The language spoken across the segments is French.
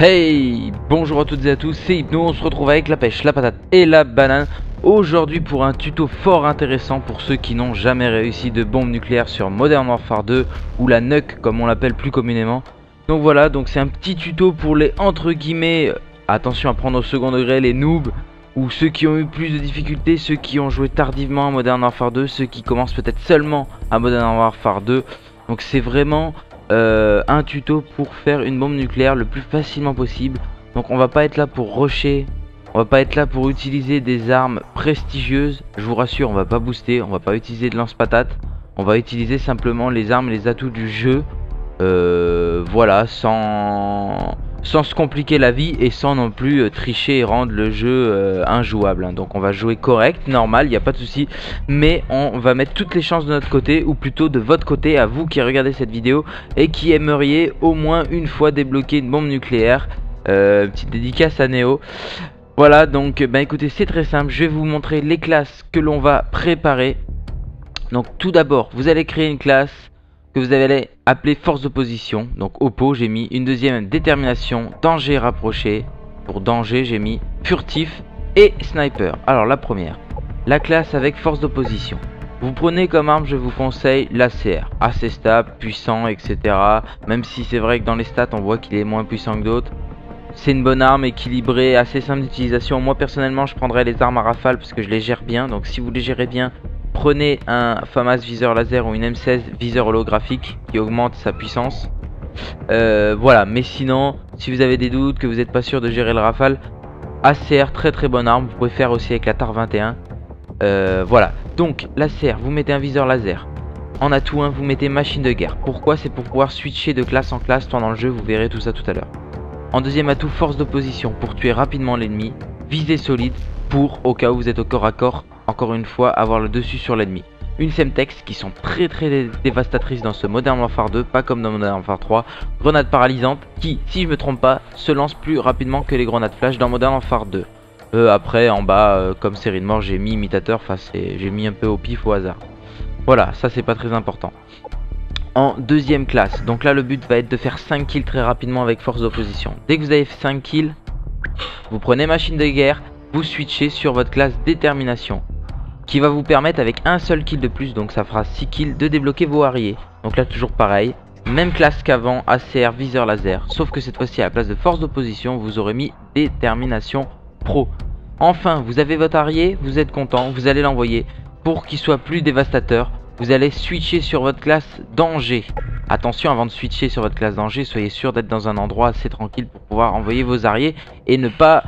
Hey, bonjour à toutes et à tous, c'est Hypno, on se retrouve avec la pêche, la patate et la banane. Aujourd'hui pour un tuto fort intéressant pour ceux qui n'ont jamais réussi de bombe nucléaire sur Modern Warfare 2 ou la NUC comme on l'appelle plus communément. Donc voilà, donc c'est un petit tuto pour les entre guillemets, attention à prendre au second degré, les noobs ou ceux qui ont eu plus de difficultés, ceux qui ont joué tardivement à Modern Warfare 2, ceux qui commencent peut-être seulement à Modern Warfare 2. Donc c'est vraiment un tuto pour faire une bombe nucléaire le plus facilement possible. Donc on va pas être là pour rusher, on va pas être là pour utiliser des armes prestigieuses. Je vous rassure, on va pas booster, on va pas utiliser de lance-patate. On va utiliser simplement les armes et les atouts du jeu. Voilà, sans se compliquer la vie et sans non plus tricher et rendre le jeu injouable, hein. Donc on va jouer correct, normal, il n'y a pas de souci, mais on va mettre toutes les chances de notre côté, ou plutôt de votre côté, à vous qui regardez cette vidéo et qui aimeriez au moins une fois débloquer une bombe nucléaire. Petite dédicace à Néo. Voilà, donc bah écoutez, c'est très simple, je vais vous montrer les classes que l'on va préparer. Donc tout d'abord, vous allez créer une classe que vous allez appeler force d'opposition, donc oppo j'ai mis, une deuxième détermination, danger rapproché, pour danger j'ai mis furtif et sniper. Alors la première, la classe avec force d'opposition. Vous prenez comme arme, je vous conseille l'ACR, assez stable, puissant, etc. Même si c'est vrai que dans les stats on voit qu'il est moins puissant que d'autres. C'est une bonne arme, équilibrée, assez simple d'utilisation. Moi personnellement je prendrais les armes à rafale parce que je les gère bien, donc si vous les gérez bien, prenez un FAMAS viseur laser ou une M16 viseur holographique qui augmente sa puissance. Voilà, mais sinon, si vous avez des doutes, que vous n'êtes pas sûr de gérer le rafale, ACR, très bonne arme. Vous pouvez faire aussi avec la TAR 21. Voilà, donc l'ACR, vous mettez un viseur laser. En atout 1, vous mettez machine de guerre. Pourquoi? C'est pour pouvoir switcher de classe en classe pendant le jeu, vous verrez tout ça tout à l'heure. En deuxième atout, force d'opposition, pour tuer rapidement l'ennemi. Visée solide, pour, au cas où vous êtes au corps à corps, encore une fois, avoir le dessus sur l'ennemi. Une Semtex qui sont très dévastatrices dans ce Modern Warfare 2, pas comme dans Modern Warfare 3. Grenade paralysante qui, si je me trompe pas, se lance plus rapidement que les grenades flash dans Modern Warfare 2. Après, en bas, comme série de mort, j'ai mis imitateur, enfin j'ai mis un peu au pif, au hasard. Voilà, ça c'est pas très important. En deuxième classe, donc là le but va être de faire 5 kills très rapidement avec force d'opposition. Dès que vous avez 5 kills, vous prenez machine de guerre, vous switchez sur votre classe détermination, qui va vous permettre avec un seul kill de plus, donc ça fera 6 kills, de débloquer vos harriers. Donc là toujours pareil, même classe qu'avant, ACR viseur laser, sauf que cette fois-ci à la place de force d'opposition, vous aurez mis détermination pro. Enfin, vous avez votre harrier, vous êtes content, vous allez l'envoyer. Pour qu'il soit plus dévastateur, vous allez switcher sur votre classe danger. Attention, avant de switcher sur votre classe danger, soyez sûr d'être dans un endroit assez tranquille pour pouvoir envoyer vos harriers et ne pas...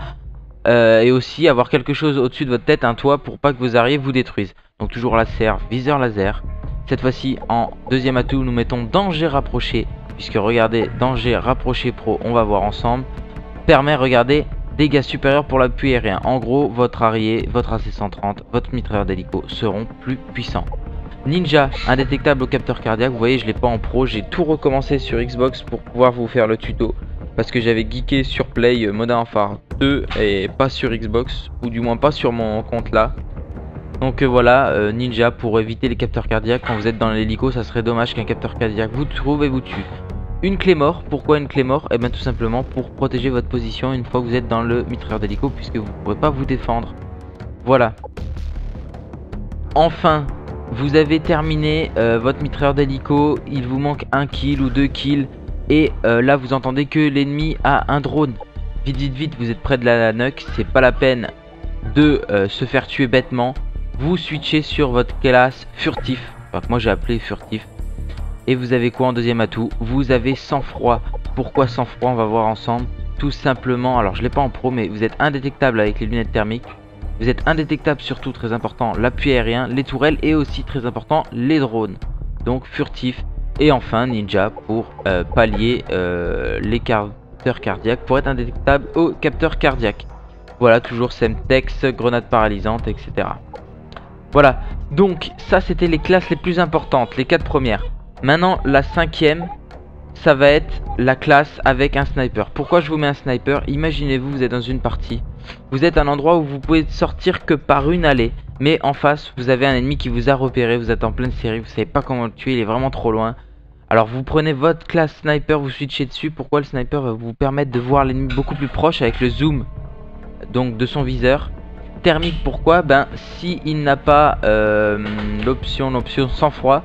et aussi avoir quelque chose au-dessus de votre tête, un toit, pour pas que vos harriers vous détruisent. Donc toujours la CR, viseur laser. Cette fois-ci en deuxième atout nous mettons danger rapproché, puisque regardez, danger rapproché pro, on va voir ensemble, permet, regardez, dégâts supérieurs pour l'appui aérien. En gros, votre harrier, votre AC-130, votre mitrailleur d'hélico seront plus puissants. Ninja, indétectable au capteur cardiaque. Vous voyez, je l'ai pas en pro, j'ai tout recommencé sur Xbox pour pouvoir vous faire le tuto, parce que j'avais geeké sur Play Modern Warfare 2 et pas sur Xbox, ou du moins pas sur mon compte là. Donc voilà, Ninja pour éviter les capteurs cardiaques. Quand vous êtes dans l'hélico, ça serait dommage qu'un capteur cardiaque vous trouve et vous tue. Une clé mort, pourquoi une clé mort? Eh bien tout simplement pour protéger votre position une fois que vous êtes dans le mitrailleur d'hélico, puisque vous ne pourrez pas vous défendre. Voilà. Enfin, vous avez terminé votre mitrailleur d'hélico, il vous manque 1 kill ou 2 kills. Et là vous entendez que l'ennemi a un drone. Vite, vous êtes près de la NUC, c'est pas la peine de se faire tuer bêtement. Vous switchez sur votre classe furtif, enfin, moi j'ai appelé furtif. Et vous avez quoi en deuxième atout? Vous avez sang-froid. Pourquoi sang-froid? On va voir ensemble. Tout simplement, alors je l'ai pas en pro, mais vous êtes indétectable avec les lunettes thermiques. Vous êtes indétectable, surtout très important, l'appui aérien, les tourelles et aussi très important les drones. Donc furtif. Et enfin ninja pour pallier les capteurs cardiaques, pour être indétectable au capteur cardiaque. Voilà, toujours Semtex, grenade paralysante, etc. Voilà, donc ça c'était les classes les plus importantes, les 4 premières. Maintenant la cinquième, ça va être la classe avec un sniper. Pourquoi je vous mets un sniper? Imaginez-vous, vous êtes dans une partie, vous êtes à un endroit où vous pouvez sortir que par une allée, mais en face vous avez un ennemi qui vous a repéré, vous êtes en pleine série, vous savez pas comment le tuer, il est vraiment trop loin. Alors vous prenez votre classe sniper, vous switchez dessus. Pourquoi? Le sniper va vous permettre de voir l'ennemi beaucoup plus proche avec le zoom donc de son viseur. Thermique, pourquoi? Ben si il n'a pas l'option sang froid,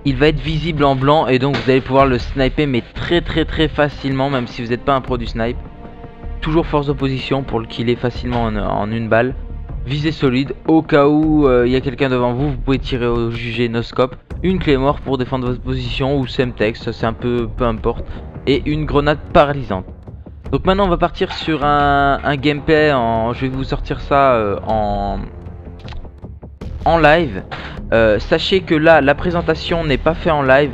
il va être visible en blanc et donc vous allez pouvoir le sniper mais très facilement, même si vous n'êtes pas un pro du snipe. Toujours force d'opposition pour le killer facilement en une balle. Visée solide, au cas où il y a quelqu'un devant vous, vous pouvez tirer au jugé no scope. Une clé mort pour défendre votre position ou semtex, ça c'est un peu importe. Et une grenade paralysante. Donc maintenant on va partir sur un gameplay, je vais vous sortir ça en live. Sachez que là la présentation n'est pas faite en live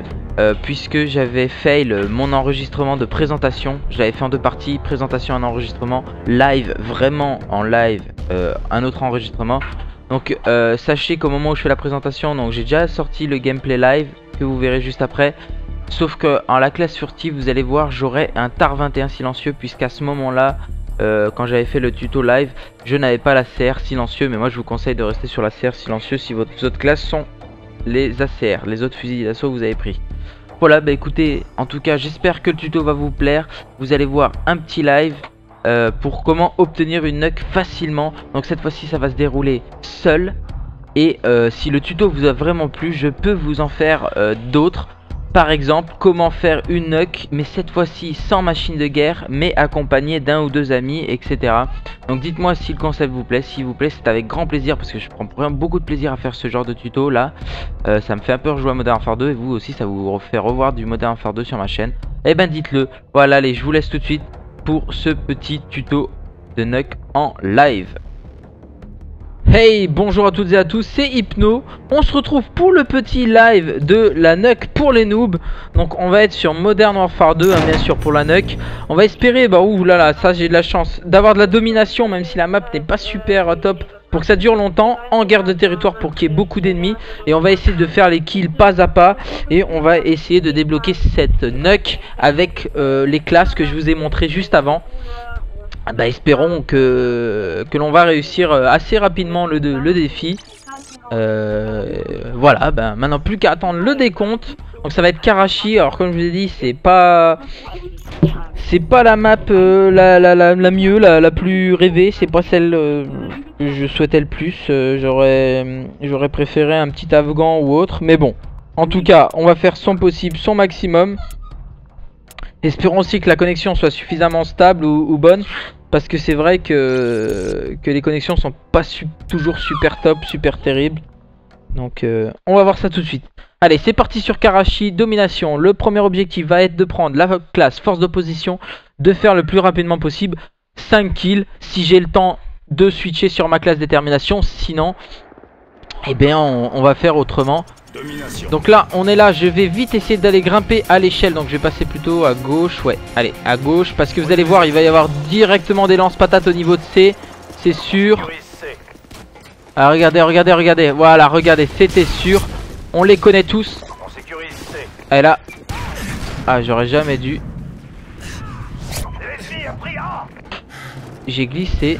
puisque j'avais fail mon enregistrement de présentation. Je l'avais fait en deux parties, présentation et enregistrement, live, vraiment en live, un autre enregistrement. Donc sachez qu'au moment où je fais la présentation, donc j'ai déjà sorti le gameplay live que vous verrez juste après. Sauf que en la classe furtive, vous allez voir, j'aurai un TAR 21 silencieux, puisqu'à ce moment là quand j'avais fait le tuto live, je n'avais pas la CR silencieux. Mais moi je vous conseille de rester sur la CR silencieux si vos autres classes sont les ACR, les autres fusils d'assaut que vous avez pris. Voilà, bah écoutez, en tout cas j'espère que le tuto va vous plaire. Vous allez voir un petit live pour comment obtenir une nuque facilement. Donc cette fois-ci ça va se dérouler seul. Et si le tuto vous a vraiment plu, je peux vous en faire d'autres. Par exemple, comment faire une nuque, mais cette fois-ci sans machine de guerre, mais accompagné d'un ou deux amis, etc. Donc dites-moi si le concept vous plaît. S'il vous plaît, c'est avec grand plaisir, parce que je prends vraiment beaucoup de plaisir à faire ce genre de tuto là. Ça me fait un peu rejouer à Modern Warfare 2, et vous aussi ça vous fait revoir du Modern Warfare 2 sur ma chaîne. Et ben dites-le. Voilà, allez, je vous laisse tout de suite pour ce petit tuto de nuque en live. Hey, bonjour à toutes et à tous, c'est Hypno. On se retrouve pour le petit live de la nuque pour les noobs. Donc on va être sur Modern Warfare 2, hein, bien sûr, pour la nuque. On va espérer, bah ouh là là, ça j'ai de la chance d'avoir de la domination, même si la map n'est pas super top, pour que ça dure longtemps, en guerre de territoire pour qu'il y ait beaucoup d'ennemis. Et on va essayer de faire les kills pas à pas. Et on va essayer de débloquer cette nuque avec les classes que je vous ai montré juste avant. Bah, espérons que l'on va réussir assez rapidement le défi. Voilà, bah, maintenant plus qu'à attendre le décompte. Donc ça va être Karachi. Alors comme je vous ai dit, c'est pas la map la mieux, la plus rêvée. C'est pas celle que je souhaitais le plus. J'aurais préféré un petit Afghan ou autre. Mais bon, en tout cas, on va faire son possible, son maximum. Espérons aussi que la connexion soit suffisamment stable ou bonne. Parce que c'est vrai que les connexions sont pas toujours super top, super terribles. Donc on va voir ça tout de suite. Allez, c'est parti sur Karachi, domination. Le premier objectif va être de prendre la classe force d'opposition, de faire le plus rapidement possible 5 kills. Si j'ai le temps de switcher sur ma classe détermination, sinon eh bien on va faire autrement. Donc là on est là, je vais vite essayer d'aller grimper à l'échelle. Donc je vais passer plutôt à gauche, ouais, allez à gauche. Parce que vous allez voir, il va y avoir directement des lance-patates au niveau de C, c'est sûr. Alors regardez, voilà, regardez, c'était sûr. On les connaît tous. Et là, ah j'aurais jamais dû. J'ai glissé.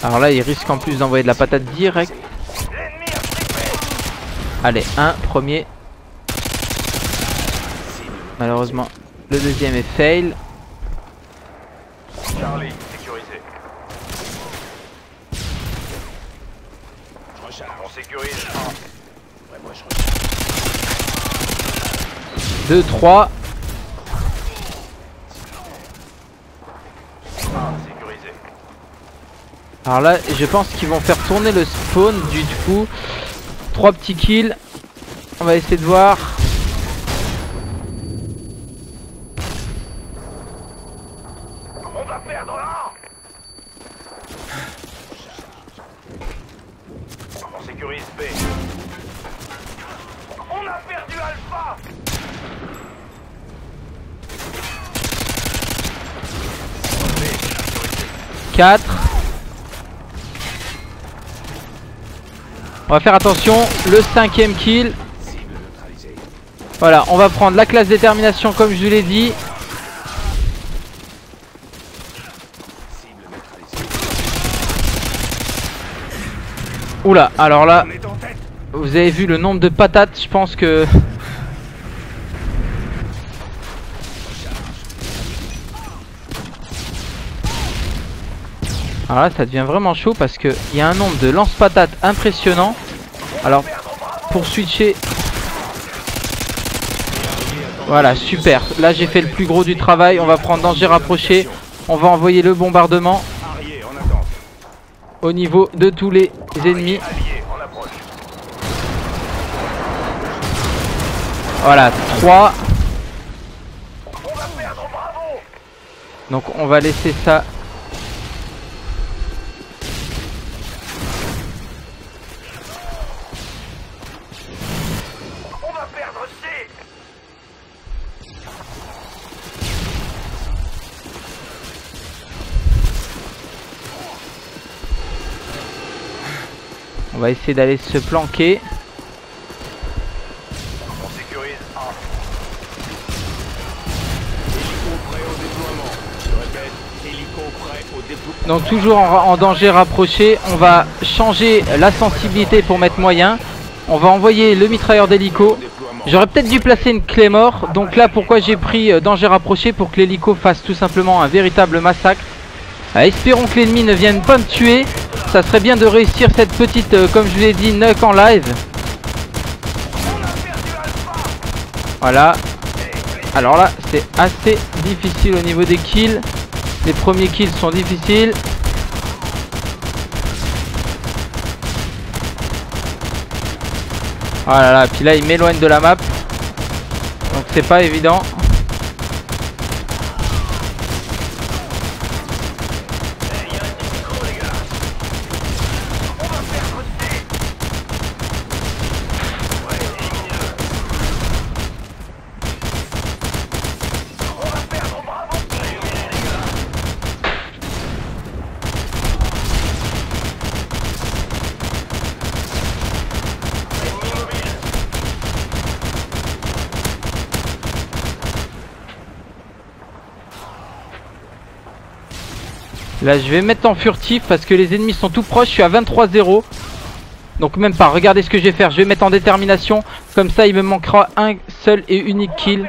Alors là il risque en plus d'envoyer de la patate direct. Allez, un premier. Malheureusement le deuxième est fail. Charlie, sécurisé. On sécurise. 2, 3. Alors là je pense qu'ils vont faire tourner le spawn du coup. 3 petits kills. On va essayer de voir. On va perdre là. On sécurise B. On a perdu Alpha. 4. On va faire attention, le 5ème kill. Voilà, on va prendre la classe détermination comme je vous l'ai dit. Oula, alors là, vous avez vu le nombre de patates, je pense que... Alors là, ça devient vraiment chaud parce qu'il y a un nombre de lance-patates impressionnant. Alors, pour switcher... Voilà, super. Là, j'ai fait le plus gros du travail. On va prendre danger rapproché. On va envoyer le bombardement au niveau de tous les ennemis. Voilà, 3. Donc on va laisser ça. On va perdre C. On va essayer d'aller se planquer. On sécurise A. Donc toujours en danger rapproché. On va changer la sensibilité pour mettre moyen. On va envoyer le mitrailleur d'hélico. J'aurais peut-être dû placer une clé mort. Donc là pourquoi j'ai pris danger rapproché, pour que l'hélico fasse tout simplement un véritable massacre. Espérons que l'ennemi ne vienne pas me tuer. Ça serait bien de réussir cette petite, comme je vous l'ai dit, nuke en live. Voilà. Alors là, c'est assez difficile au niveau des kills. Les premiers kills sont difficiles. Oh là là, puis là il m'éloigne de la map. Donc c'est pas évident. Là je vais mettre en furtif parce que les ennemis sont tout proches. Je suis à 23-0. Donc même pas, regardez ce que je vais faire. Je vais mettre en détermination. Comme ça il me manquera un seul et unique kill.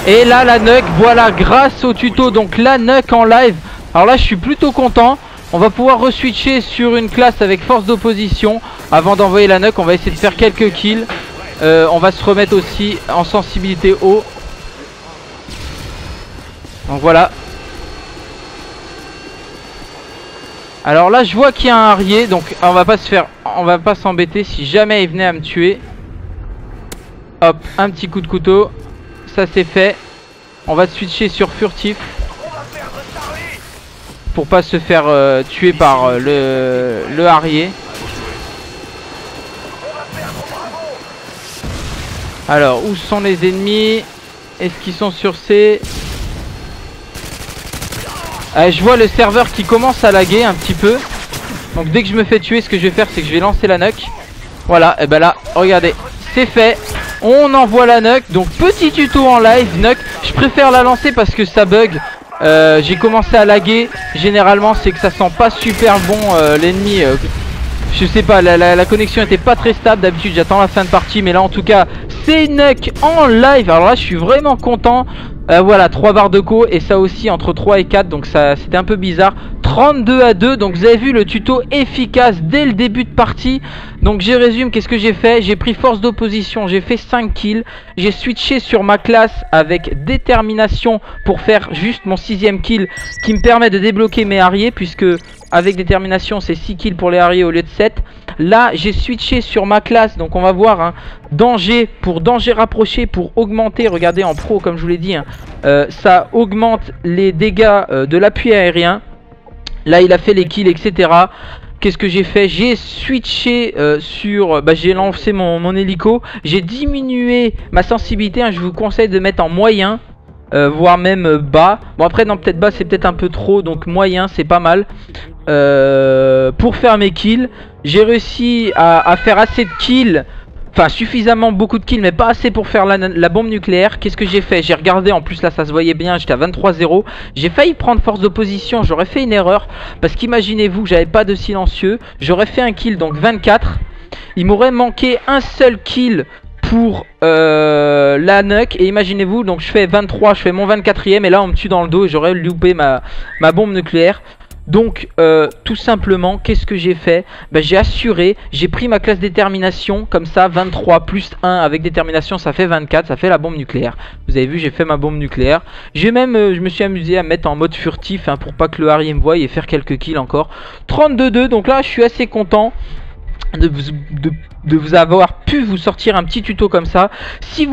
Et là la nuke, voilà, grâce au tuto. Donc la nuke en live. Alors là je suis plutôt content. On va pouvoir re-switcher sur une classe avec force d'opposition. Avant d'envoyer la nuke, on va essayer de faire quelques kills. On va se remettre aussi en sensibilité haut. Donc voilà. Alors là je vois qu'il y a un Harrier. Donc on va pas s'embêter si jamais il venait à me tuer. Hop, un petit coup de couteau. Ça c'est fait. On va switcher sur furtif pour pas se faire tuer par le Harrier. Alors, où sont les ennemis? Est-ce qu'ils sont sur C? Je vois le serveur qui commence à laguer un petit peu. Donc dès que je me fais tuer, ce que je vais faire, c'est que je vais lancer la nuke. Voilà, et ben là, regardez, c'est fait. On envoie la nuke. Donc petit tuto en live, nuke. Je préfère la lancer parce que ça bug. J'ai commencé à laguer. Généralement, c'est que ça sent pas super bon l'ennemi. Je sais pas, la connexion était pas très stable. D'habitude j'attends la fin de partie, mais là en tout cas c'est nuke en live. Alors là je suis vraiment content. Voilà, 3 barres de co et ça aussi entre 3 et 4. Donc ça c'était un peu bizarre. 32-2, donc vous avez vu le tuto efficace dès le début de partie. Donc je résume, qu'est-ce que j'ai fait? J'ai pris force d'opposition, j'ai fait 5 kills. J'ai switché sur ma classe avec détermination pour faire juste mon 6ème kill, qui me permet de débloquer mes Harriers, puisque avec détermination c'est 6 kills pour les Harriers au lieu de 7. Là j'ai switché sur ma classe, donc on va voir hein, danger pour danger rapproché pour augmenter. Regardez en pro, comme je vous l'ai dit hein, ça augmente les dégâts de l'appui aérien. Là il a fait les kills etc. Qu'est-ce que j'ai fait? J'ai switché sur... j'ai lancé mon hélico. J'ai diminué ma sensibilité hein. Je vous conseille de mettre en moyen, voire même bas. Bon après non, peut-être bas c'est peut-être un peu trop. Donc moyen c'est pas mal pour faire mes kills. J'ai réussi à faire assez de kills Enfin, suffisamment beaucoup de kills, mais pas assez pour faire la bombe nucléaire. Qu'est-ce que j'ai fait? J'ai regardé, en plus là ça se voyait bien, j'étais à 23-0. J'ai failli prendre force d'opposition, j'aurais fait une erreur. Parce qu'imaginez-vous que j'avais pas de silencieux. J'aurais fait un kill, donc 24. Il m'aurait manqué un seul kill pour la nuke. Et imaginez-vous, donc je fais 23, je fais mon 24ème. Et là on me tue dans le dos et j'aurais loupé ma bombe nucléaire. Donc tout simplement, qu'est-ce que j'ai fait? J'ai assuré, j'ai pris ma classe détermination, comme ça 23 plus 1 avec détermination ça fait 24, ça fait la bombe nucléaire. Vous avez vu, j'ai fait ma bombe nucléaire. J'ai même, je me suis amusé à mettre en mode furtif pour pas que le Harry me voie et faire quelques kills encore. 32-2, donc là je suis assez content de vous avoir pu vous sortir un petit tuto comme ça. Si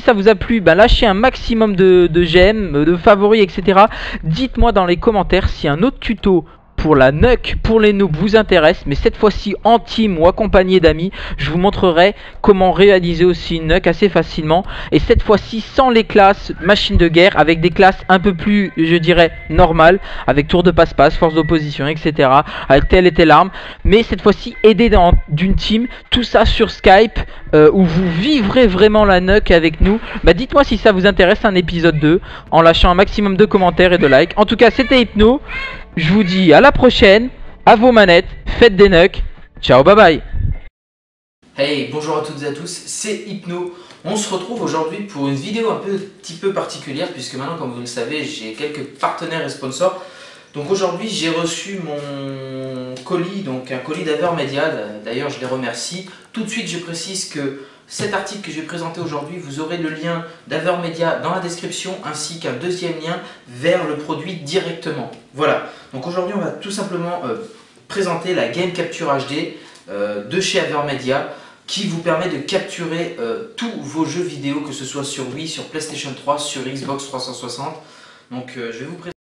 ça vous a plu, lâchez un maximum de j'aime, de favoris, etc. Dites-moi dans les commentaires si un autre tuto pour la nuke, pour les noobs vous intéresse, mais cette fois-ci en team ou accompagné d'amis. Je vous montrerai comment réaliser aussi une nuke assez facilement, et cette fois-ci sans les classes machine de guerre, avec des classes un peu plus, je dirais, normales, avec tour de passe-passe, force d'opposition, etc., avec telle et telle arme, mais cette fois-ci aidé d'une team, tout ça sur Skype, où vous vivrez vraiment la nuke avec nous. Dites-moi si ça vous intéresse un épisode 2, en lâchant un maximum de commentaires et de likes. En tout cas, c'était Hypno. Je vous dis à la prochaine, à vos manettes, faites des nuks, ciao, bye bye. Hey, bonjour à toutes et à tous, c'est Hypno. On se retrouve aujourd'hui pour une vidéo un petit peu particulière, puisque maintenant, comme vous le savez, j'ai quelques partenaires et sponsors. Donc aujourd'hui, j'ai reçu mon colis, donc un colis d'Avermedia. D'ailleurs, je les remercie. Tout de suite, je précise que cet article que je vais présenter aujourd'hui, vous aurez le lien d'Avermedia dans la description, ainsi qu'un deuxième lien vers le produit directement. Voilà, donc aujourd'hui on va tout simplement présenter la Game Capture HD de chez Avermedia, qui vous permet de capturer tous vos jeux vidéo, que ce soit sur Wii, sur PlayStation 3, sur Xbox 360. Donc je vais vous présenter